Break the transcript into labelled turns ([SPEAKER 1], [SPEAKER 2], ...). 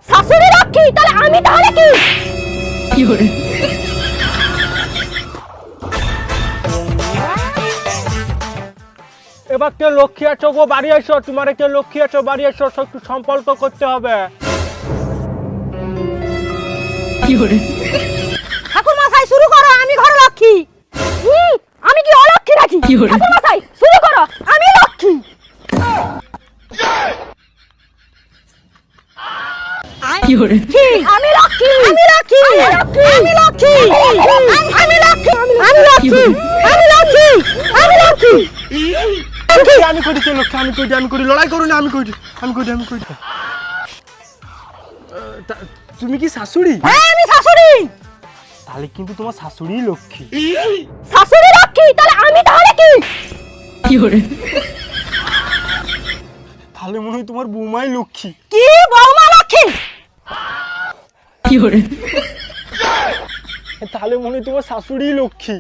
[SPEAKER 1] শাশুড়ি লক্ষ্মী, তাহলে আমি তাহলে কি?
[SPEAKER 2] কি করে?
[SPEAKER 3] এবার কে লক্ষ্মী আছো গো, বাড়ি এসো। তোমার কে লক্ষ্মী আছো, বাড়ি এসো, একটু সম্পর্ক করতে হবে।
[SPEAKER 2] কি করে?
[SPEAKER 1] ঠাকুর মশাই শুরু করো, আমি ঘরে লক্ষ্মী। আমি কি অলক্ষ্মী নাকি?
[SPEAKER 2] কি বলে?
[SPEAKER 1] ঠাকুর মশাই শুরু করো, আমি লক্ষ্মী।
[SPEAKER 2] কি করে?
[SPEAKER 1] আমি লক্ষ্মী, আমি লক্ষ্মী, আমি লক্ষ্মী, আমি লক্ষ্মী, আমি লক্ষ্মী, আমি লক্ষ্মী, আমি লক্ষ্মী।
[SPEAKER 3] আমি করি লক্ষ্মী, আমি করি, লড়াই করো না, আমি করি। তুমি কি শাশুড়ি?
[SPEAKER 1] হ্যাঁ আমি শাশুড়ি।
[SPEAKER 3] তাহলে কিন্তু তোমার শাশুড়ি লক্ষ্মী।
[SPEAKER 1] শাশুড়ি লক্ষ্মী, তাহলে আমি তাহলে কি?
[SPEAKER 2] কি করে?
[SPEAKER 3] তাহলে মনে হয় তোমার বৌমাই লক্ষ্মী।
[SPEAKER 1] কি বৌমা লক্ষ্মী?
[SPEAKER 2] কি করে?
[SPEAKER 3] তাহলে মনে হয় তোমার শাশুড়ি লক্ষ্মী।